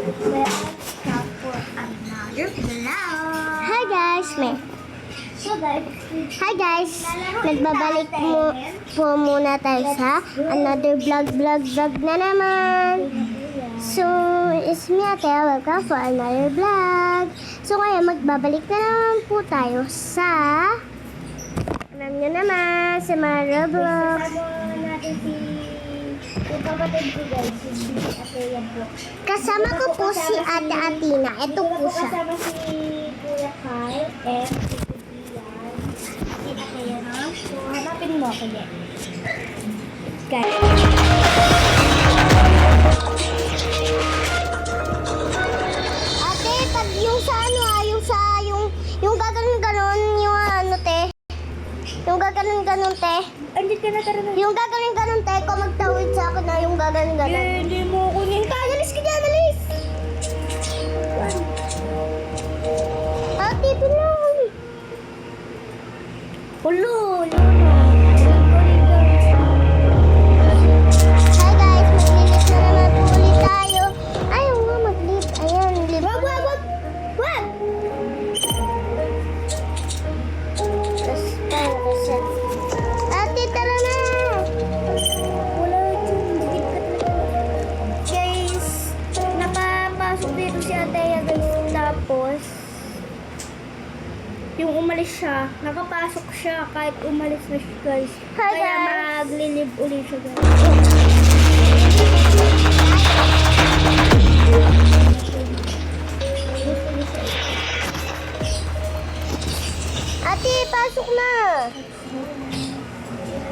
Welcome for another vlog. Hi guys, Hi guys, nagbabalik po muna tayo sa another vlog na naman. So, it's me Ate, welcome for another vlog. So ngayon, magbabalik na naman po tayo sa, alam nyo naman, sa mga Roblox. Kasama natin si yung kapatid ko guys, si Ate yan po. Kasama ko po si Ate Atina. Ito po siya. Kasama si Kuya Kyle and si Kuya. Kita kayo no? So, hanapin mo ako yan. Guys. Ate, pag yung sa ano yung gaganon-ganon, yung ano te. Yung gaganon-ganon te. Andit ka na tara na. Yung gaganon-ganon te, kung magtawid sa akin na yung gaganon-ganon. Hindi mo kunin. Alis ka dyan, alis! Ate, pinang! Ulo. Hi guys, mag-lit na naman po ulit tayo. Ayaw nga mag-lit. Ayan, lit. Wag! Tapos tayo reset. Ate, tara na! Wala dyan. Guys, nakapasok dito si Ateya guys. Tapos, yung umalis siya, nakapasok siya kahit umalis na siya guys. Hi, Kaya guys. maglilib ulit siya guys. Ate, pasok na!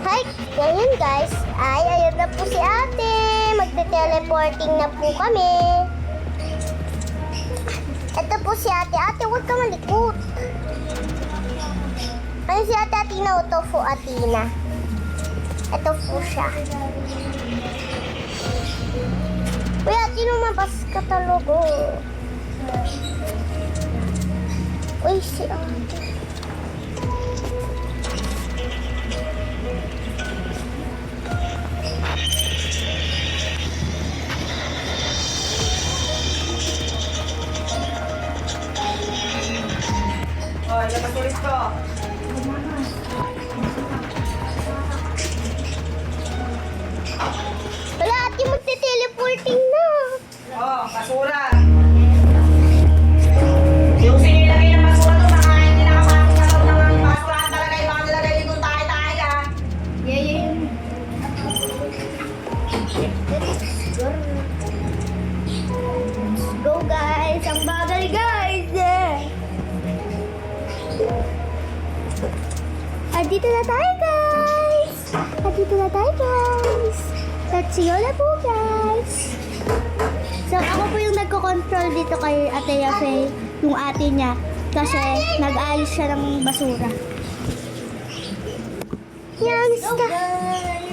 Hi! Ngayon guys, ayun na po si ate. Magte-teleporting na po kami. Ito po si ate. Ate, huwag ka malikot. Ano si ate Atina o Tofu Atina? Ito po siya. Uy, ate, lumabas ka talaga. Uy, si ate. Oh, labas ulit ko. Wala, ate, magte-teleporting na. Oh, basura. Yung sinilagay ng basura to, baka hindi nakapasok sa loob ng basura talaga yung mga nilagay dito tayo-tayo ah. Yeah. Go guys! Ang bagal guys! Andito na tayo, guys! Let's go na po, guys! So ako po yung nagko-control dito kay Ate Yafe, yung ate niya. Kasi nag-ayos siya ng basura. Yan,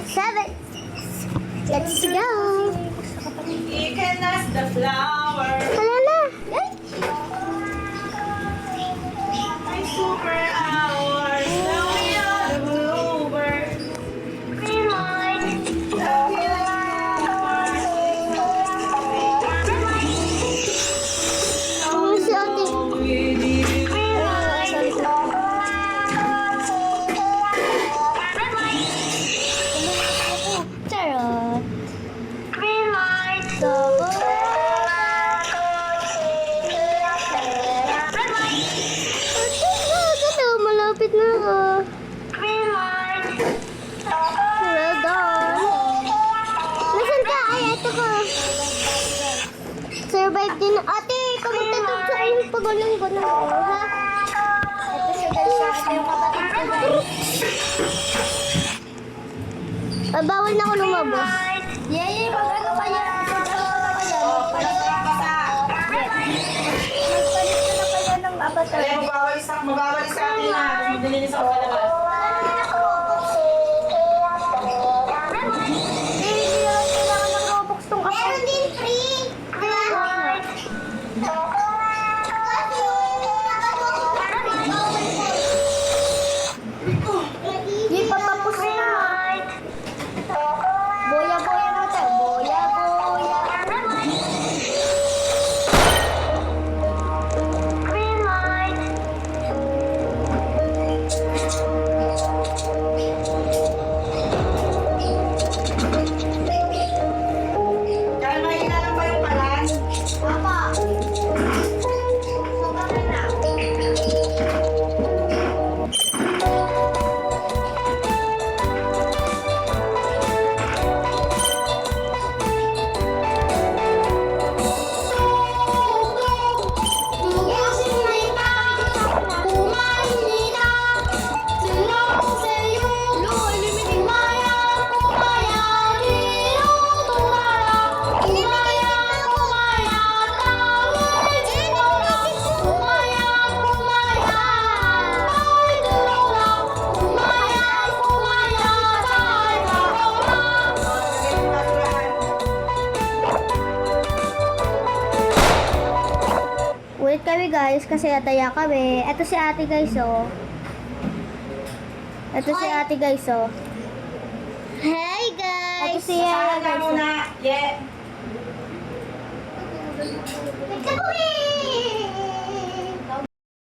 seven. Let's go! Ikan as the flower. Hala na! My super hours. Now we are the bluebird. Ano si ate? Charot! Ito, malapit na ako. Well done. Nasaan ka? Ay, ito ka. Survive din. Ate, kamagtatog sa kayong pagulong-gulong. Ha? Ito siya guys, ito yung kapatid ko guys. Bawal na ako lumabas. Yay! Mag-ano pa yan? Ng avatar. Kaya magbawalis sa atin na. Tapos madalinis ako sa labas. Hindi lang kailangan ng Robux tong ako. Meron din free. Hindi pa tapos na. Boya-boya na tayo. Boya. Gulit kami guys kasi ataya kami. Ito si ate guys oh. Ito si ate guys oh. Hi guys! Ito si Saan ka guys. muna? Yeah. Ito